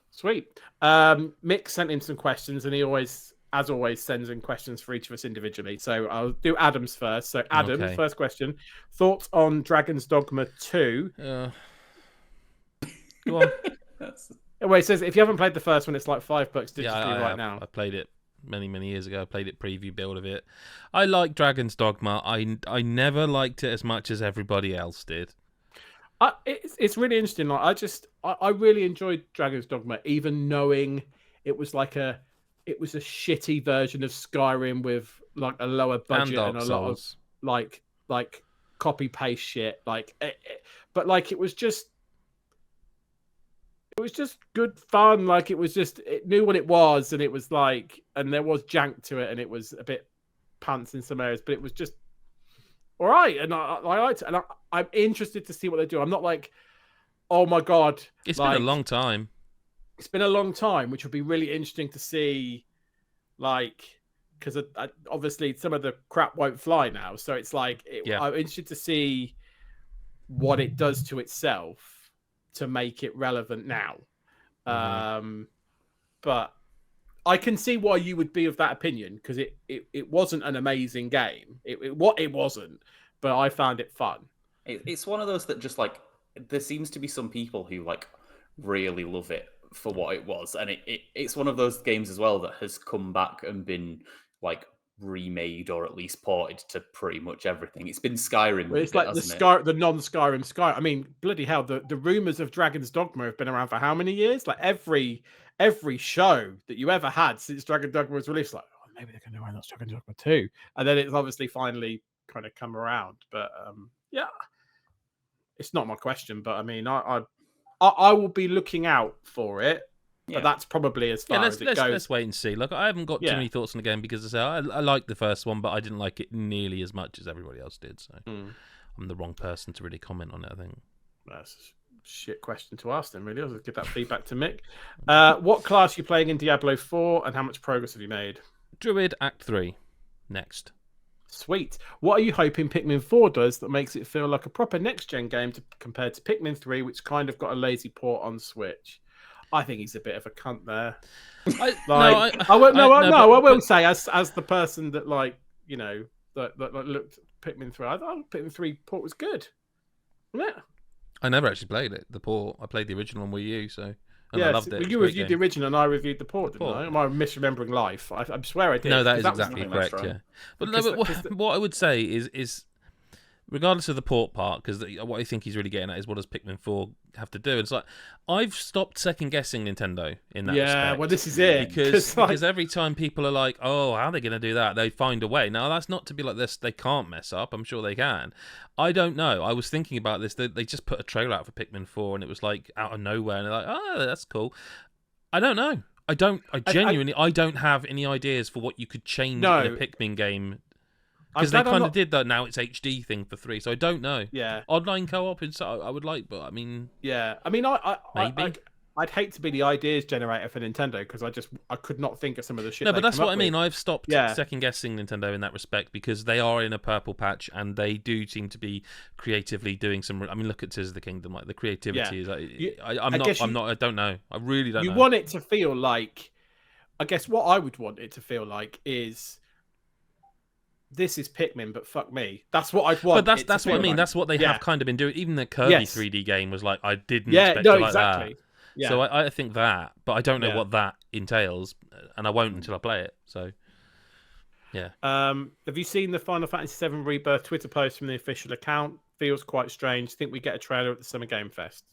Sweet. Mick sent in some questions, and he always, as always, sends in questions for each of us individually. So I'll do Adam's first. So Adam, Okay. First question: thoughts on Dragon's Dogma 2? Go on. Well, it says if you haven't played the first one, it's like $5 digitally right now. I played it many years ago. I played it preview build of it. I like Dragon's Dogma. I never liked it as much as everybody else did. It's really interesting. Like I really enjoyed Dragon's Dogma, even knowing it was like a shitty version of Skyrim with like a lower budget and a lot of like copy paste shit. But like it was just good fun. Like it knew what it was, and it was like, and there was jank to it, and it was a bit pants in some areas, but it was just all right. And I liked it, and I'm interested to see what they do. I'm not like, oh my god, it's been a long time. It's been a long time, which would be really interesting to see, like, because obviously some of the crap won't fly now. So it's like, I'm interested to see what it does to itself to make it relevant now. But I can see why you would be of that opinion, because it wasn't an amazing game. It wasn't, but I found it fun. It's one of those that just like, there seems to be some people who like really love it for what it was, and it's one of those games as well that has come back and been like remade or at least ported to pretty much everything. It's been Skyrim. Well, it's bit, like the non-Skyrim Skyrim. I mean, bloody hell, the rumors of Dragon's Dogma have been around for how many years? Like every show that you ever had since Dragon's Dogma was released, like, oh, maybe they're going to announce Dragon's Dogma 2. And then it's obviously finally kind of come around. But yeah, it's not my question, but I mean, I will be looking out for it. But that's probably as far as it goes. Let's wait and see. Like, I haven't got too many thoughts on the game because I like the first one, but I didn't like it nearly as much as everybody else did. So I'm the wrong person to really comment on it, I think. That's a shit question to ask then, really. I'll give that feedback to Mick. What class are you playing in Diablo 4, and how much progress have you made? Druid Act 3. Next. Sweet. What are you hoping Pikmin 4 does that makes it feel like a proper next-gen game compared to Pikmin 3, which kind of got a lazy port on Switch? I think he's a bit of a cunt there. I will say, as the person that like, you know, that looked at Pikmin 3, I thought Pikmin 3 port was good. Yeah. I never actually played it, the port. I played the original on Wii U, so I loved it. Well, you reviewed the original and I reviewed the port, didn't I? Am I misremembering life? I swear I did. No, that is exactly correct, yeah. But what I would say is regardless of the port part, because what I think he's really getting at is what does Pikmin 4 have to do? It's like I've stopped second guessing Nintendo in that respect. Well, this is it because every time people are like, "Oh, how are they going to do that?" They find a way. Now that's not to be like this. They can't mess up. I'm sure they can. I don't know. I was thinking about this. They just put a trailer out for Pikmin 4, and it was like out of nowhere, and they're like, "Oh, that's cool." I don't know. I genuinely don't have any ideas for what you could change in a Pikmin game. Because they kind of did that. Now it's HD thing for 3, so I don't know. Yeah, online co-op is I would like, but I mean, maybe I'd hate to be the ideas generator for Nintendo because I could not think of some of the shit. No, but that's what I mean. With. I've stopped second guessing Nintendo in that respect because they are in a purple patch and they do seem to be creatively doing some. I mean, look at Tears of the Kingdom. Like the creativity is. I don't know. I really don't know. You want it to feel like. I guess what I would want it to feel like is. This is Pikmin, but fuck me. That's what I'd want. But that's what I mean. Like. That's what they have kind of been doing. Even the Kirby 3D game was like, I didn't expect it like exactly. that. Yeah. So I think that, but I don't know what that entails, and I won't until I play it. So, yeah. Have you seen the Final Fantasy VII Rebirth Twitter post from the official account? Feels quite strange. Think we get a trailer at the Summer Game Fest?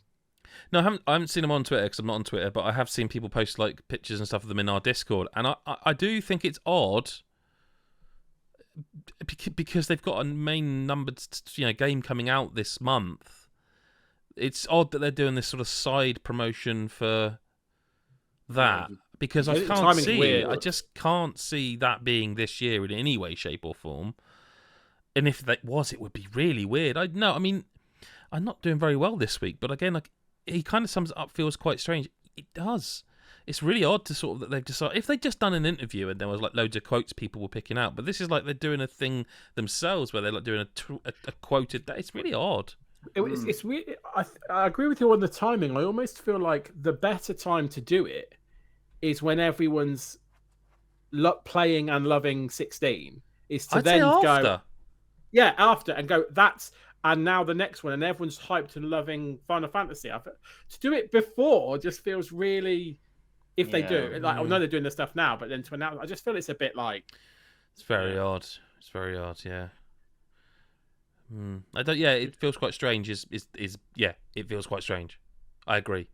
No, I haven't seen them on Twitter because I'm not on Twitter, but I have seen people post like pictures and stuff of them in our Discord, and I do think it's odd. Because they've got a main numbered game coming out this month. It's odd that they're doing this sort of side promotion for that because I just can't see that being this year in any way, shape, or form. And if that was, it would be really weird. I mean, I'm not doing very well this week, but again, like he kind of sums it up. Feels quite strange. It does. It's really odd to sort of that they've decided if they'd just done an interview and there was like loads of quotes people were picking out, but this is like they're doing a thing themselves where they're like doing a quoted. It's really odd. It's really. I agree with you on the timing. I almost feel like the better time to do it is when everyone's playing and loving 16. Is to then go. Yeah, after and go. And now the next one, and everyone's hyped and loving Final Fantasy. To do it before just feels really. If they do, like I know they're doing the stuff now, but then to announce, I just feel it's a bit like it's very odd. It's very odd, yeah. I don't. Yeah, it feels quite strange. It feels quite strange. I agree.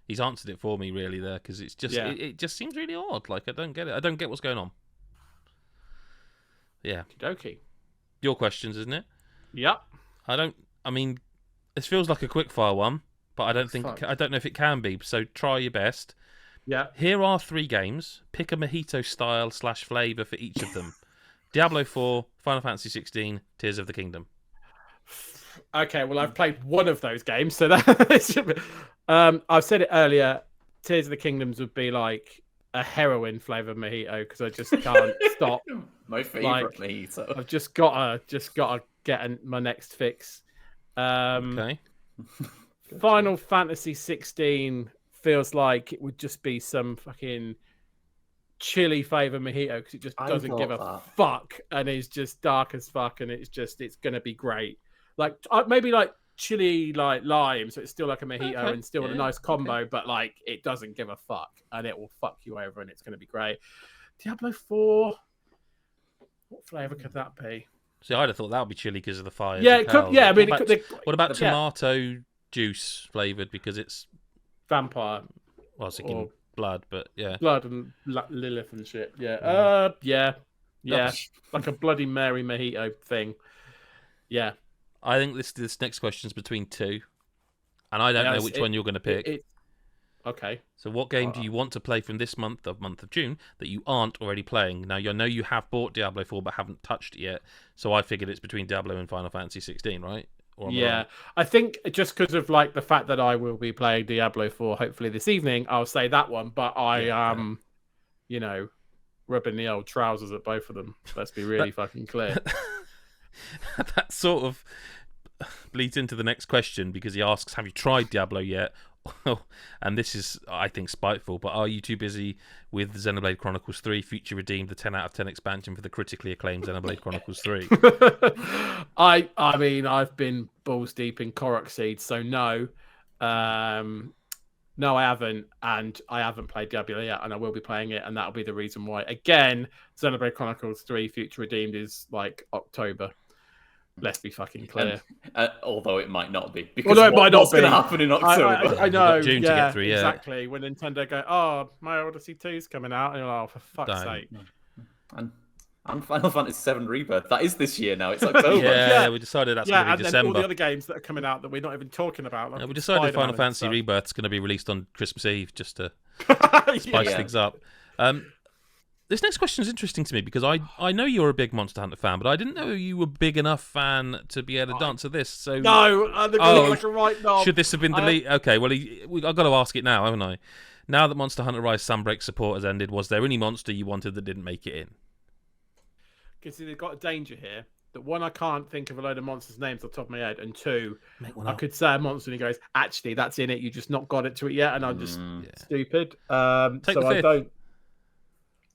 He's answered it for me really there because it's just it just seems really odd. Like I don't get it. I don't get what's going on. Yeah. Okey-dokey. Your questions, isn't it? Yep. I mean, this feels like a quickfire one, but I don't know if it can be. So try your best. Yeah. Here are 3 games. Pick a mojito style / flavor for each of them. Diablo 4, Final Fantasy 16, Tears of the Kingdom. Okay, well I've played one of those games, so that should be. I've said it earlier. Tears of the Kingdoms would be like a heroin flavored mojito because I just can't stop. My favorite mojito. I've just gotta get my next fix. Okay. Final Fantasy 16 feels like it would just be some fucking chili flavored mojito because it just doesn't give a fuck and it's just dark as fuck and it's gonna be great. Like maybe like chili like lime, so it's still like a mojito and still a nice combo, but like it doesn't give a fuck and it will fuck you over and it's gonna be great. Diablo 4, what flavor could that be? See, I'd have thought that would be chili because of the fire. Yeah, it could. Yeah, I mean, what about tomato juice flavored because it's vampire? Well, I was thinking blood, but yeah, blood and Lilith and shit. Yeah, yeah, like a Bloody Mary mojito thing. Yeah, I think this next question is between 2, and I don't know which one you're going to pick. Okay. So, what game do you want to play from this month of June that you aren't already playing? Now, I know you have bought Diablo 4 but haven't touched it yet, so I figured it's between Diablo and Final Fantasy 16, right? Yeah, I think just because of like the fact that I will be playing Diablo 4 hopefully this evening, I'll say that one. But I am, rubbing the old trousers at both of them. Let's be really fucking clear. That sort of bleeds into the next question because he asks, have you tried Diablo yet? And this is, I think, spiteful, but are you too busy with Xenoblade Chronicles 3 Future Redeemed, the 10 out of 10 expansion for the critically acclaimed Xenoblade Chronicles 3? I mean, I've been balls deep in Korok Seed, so no. No, I haven't, and I haven't played Diablo yet, and I will be playing it, and that'll be the reason why. Again, Xenoblade Chronicles 3 Future Redeemed is like October. Let's be fucking clear. Although it might not be, because Although it might not what's going be. to happen in October? I We've know. got June to yeah, get through, yeah. exactly. When Nintendo go, oh, Mario Odyssey 2's coming out, and you're like, oh, for fuck's Don't. sake. And Final Fantasy VII Rebirth. That is this year now. It's October. Yeah, we decided that's going to be and then December. all the other games that are coming out that we're not even talking about. Like We decided Spider-Man Final and Fantasy stuff. Rebirth's going to be released on Christmas Eve just to spice Yeah. things up. This next question is interesting to me because I know you're a big Monster Hunter fan, but I didn't know you were a big enough fan to be able to dance to this. So No, they're going to like a right knob. should this have been deleted? Okay, well, I've got to ask it now, haven't I? Now that Monster Hunter Rise Sunbreak support has ended, was there any monster you wanted that didn't make it in? Because they've got a danger here. That one, I can't think of a load of monsters' names off the top of my head, and two, I could say a monster and he goes, actually, that's in it. You just not got it to it yet, and I'm just stupid. So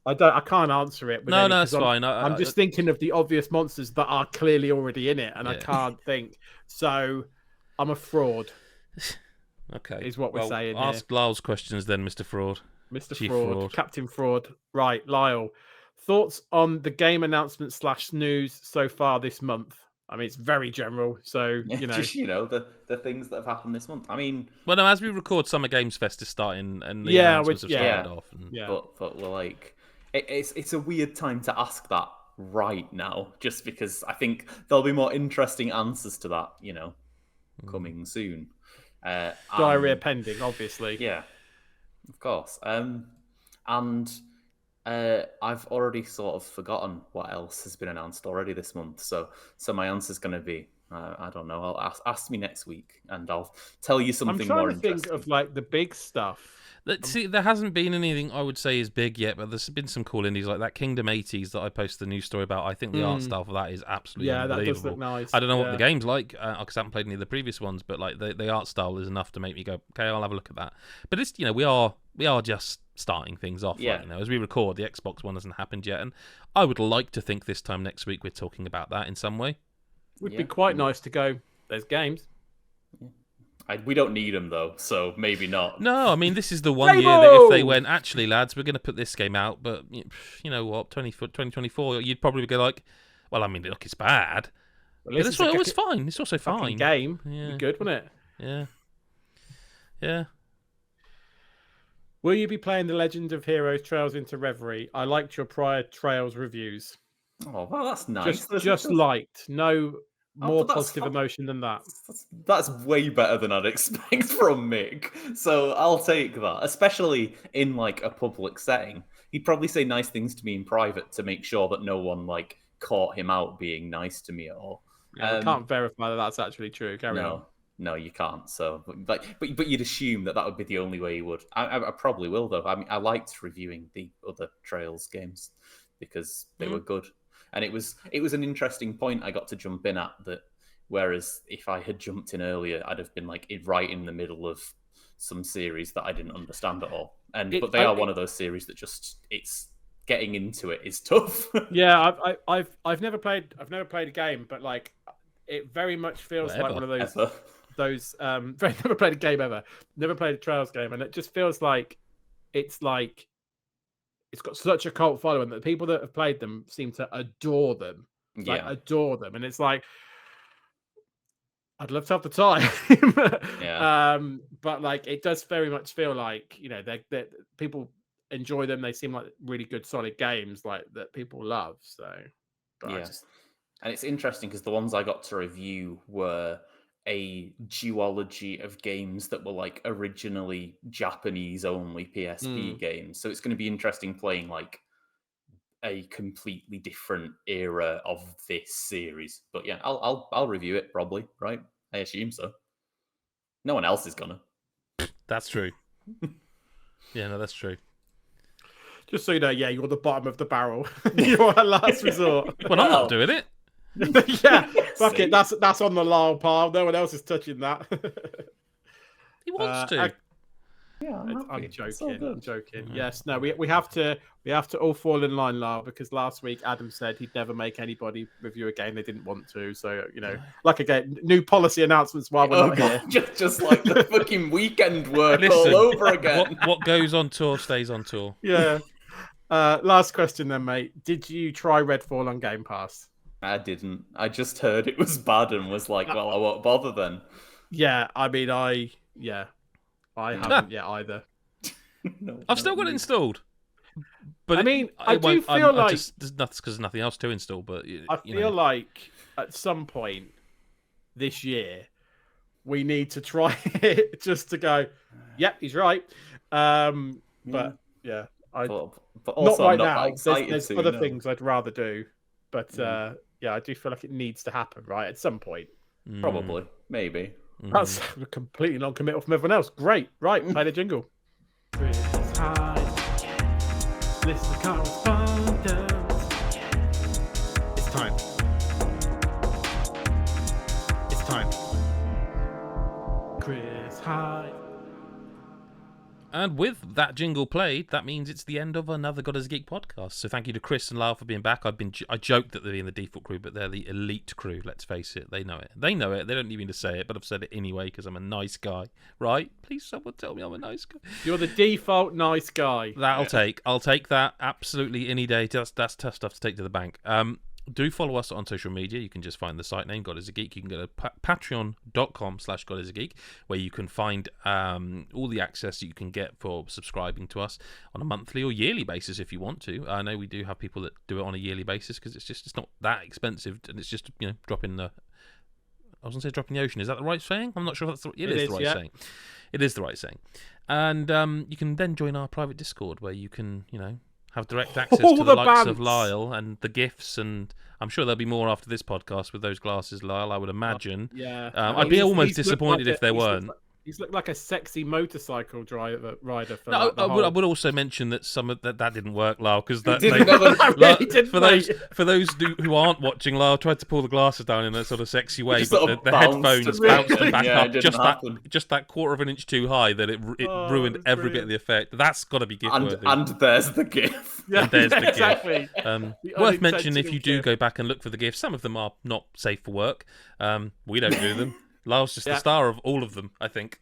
I can't answer it. No, it's fine. I'm just thinking of the obvious monsters that are clearly already in it, and I can't think. So I'm a fraud. Okay, is what we're saying. Ask Lyle's questions then, Mr. Fraud. Mr. Chief Fraud, Captain Fraud. Right, Lyle. Thoughts on the game announcement / news so far this month? I mean, it's very general, so you know. Just the things that have happened this month. I mean, well, no, as we record, Summer Games Fest is starting, and the announcements have started off. But we're like, it's a weird time to ask that right now, just because I think there'll be more interesting answers to that, coming soon. Diarrhea pending, obviously. Yeah, of course. I've already sort of forgotten what else has been announced already this month. So my answer's going to be, I don't know. I'll ask me next week, and I'll tell you something more interesting. I'm trying to think of like the big stuff. See, there hasn't been anything I would say is big yet, but there's been some cool indies like that Kingdom 80s that I posted the news story about. I think the art style for that is absolutely unbelievable. That does look nice. I don't know what the game's like because I haven't played any of the previous ones, but like the art style is enough to make me go, okay, I'll have a look at that. But it's we are just starting things off. Yeah. Right, as we record, the Xbox One hasn't happened yet, and I would like to think this time next week we're talking about that in some way. Would be quite nice to go. There's games. We don't need them though, so maybe not. No, I mean this is the one year that if they went, actually, lads, we're going to put this game out, but you know what, 2024, you'd probably go like, well, I mean, look, it's bad, but it's fine. It's also fine. Game, be good, wouldn't it? Yeah. Will you be playing the Legend of Heroes Trails into Reverie? I liked your prior Trails reviews. Oh, well, that's nice. Just liked. No more positive emotion than that. That's way better than I'd expect from Mick. So I'll take that, especially in like a public setting. He'd probably say nice things to me in private to make sure that no one like caught him out being nice to me at all. I can't verify that that's actually true. Carry on. No, you can't. So, but you'd assume that would be the only way he would. I probably will though. I mean, I liked reviewing the other Trails games because they were good, and it was an interesting point I got to jump in at. That whereas if I had jumped in earlier, I'd have been like right in the middle of some series that I didn't understand at all. But they are one of those series that just it's getting into it is tough. Yeah, I've never played a game, but like it very much feels like one of those. Never played a game ever. Never played a Trails game, and it just feels like it's got such a cult following that the people that have played them seem to adore them. Adore them, and it's like I'd love to have the time. But like it does very much feel like they people enjoy them. They seem like really good, solid games like that people love. So, and it's interesting because the ones I got to review were a duology of games that were like originally Japanese only PSP games. So it's going to be interesting playing like a completely different era of this series. But yeah, I'll review it probably, right? I assume so. No one else is gonna. That's true. Yeah, no, that's true. Just so you know, you're the bottom of the barrel. You're our last resort. Well, I'm not doing it. Yeah, fuck it. That's on the Lyle pile. No one else is touching that. He wants to. I'm joking. Yes, no, we have to all fall in line, Lyle, because last week Adam said he'd never make anybody review a game they didn't want to. So like again, new policy announcements while we're not here. Just like the fucking weekend work all over again. What goes on tour stays on tour. Yeah. Last question then, mate. Did you try Redfall on Game Pass? I didn't. I just heard it was bad and was like, well, I won't bother then. Yeah, I mean, I haven't yet either. No, I've still got it installed. But I mean, I do feel like there's nothing else to install. But I feel like at some point this year we need to try it just to go. Yep, he's right. But yeah, but also not right I'm not now. excited There's to, other no. things I'd rather do. But yeah, I do feel like it needs to happen right at some point. Probably, maybe. That's completely non-committal from everyone else. Great, right? Play the jingle. Chris Hyde, listen to correspondence. It's time. It's time. Chris Hyde. And with that jingle played, that means it's the end of another God is a Geek podcast. So thank you to Chris and Lyle for being back. I joked that they're in the default crew, but they're the elite crew. Let's face it, they know it. They know it. They don't need me to say it, but I've said it anyway because I'm a nice guy, right? Please, someone tell me I'm a nice guy. You're the default nice guy. I'll take that absolutely any day. That's tough stuff to take to the bank. Do follow us on social media. You can just find the site name, God is a Geek. You can go to patreon.com/GodIsAGeek, where you can find all the access that you can get for subscribing to us on a monthly or yearly basis if you want to. I know we do have people that do it on a yearly basis because it's not that expensive, and it's just dropping the. I was going to say dropping the ocean. Is that the right saying? I'm not sure if that's it is the right saying. It is the right saying. And you can then join our private Discord where you can, have direct access to the likes of Lyle and the gifts, and I'm sure there'll be more after this podcast with those glasses, Lyle, I would imagine. Yeah. I'd be almost disappointed if there weren't. He's looked like a sexy motorcycle rider. For I would also mention that some of that didn't work, Lyle, because for those who aren't watching, Lyle tried to pull the glasses down in a sort of sexy way, but the headphones bounced them back up just that quarter of an inch too high that it ruined every bit of the effect. That's got to be gift worthy. And there's the GIF. Yeah, there's the exactly. Worth mentioning if you do go back and look for the gifts, some of them are not safe for work. We don't do them. Lyle's just the star of all of them, I think.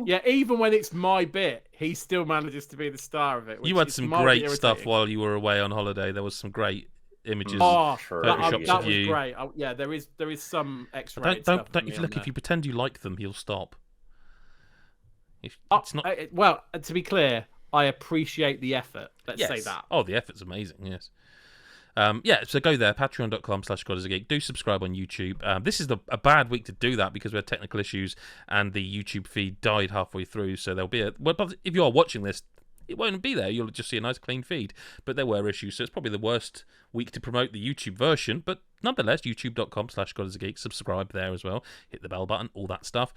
Yeah, even when it's my bit, he still manages to be the star of it. You had some great stuff while you were away on holiday. There was some great images. That was great. Yeah, there is some extra. Don't if you pretend you like them, he'll stop. Well, to be clear, I appreciate the effort. Let's say that. Oh, the effort's amazing. Yes. So go there, patreon.com/GodIsAGeek. Do subscribe on YouTube. This is a bad week to do that because we had technical issues and the YouTube feed died halfway through. So there'll be but if you are watching this, it won't be there. You'll just see a nice clean feed. But there were issues, so it's probably the worst week to promote the YouTube version. But nonetheless, youtube.com/GodIsAGeek. Subscribe there as well. Hit the bell button, all that stuff.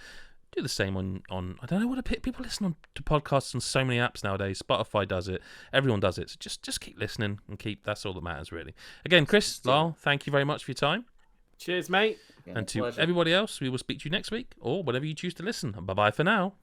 Do the same on I don't know what people listen to podcasts on so many apps nowadays. Spotify does it. Everyone does it. So just keep listening and that's all that matters, really. Again, Chris, Lyle, thank you very much for your time. Cheers, mate. And to everybody else, we will speak to you next week or whenever you choose to listen. Bye-bye for now.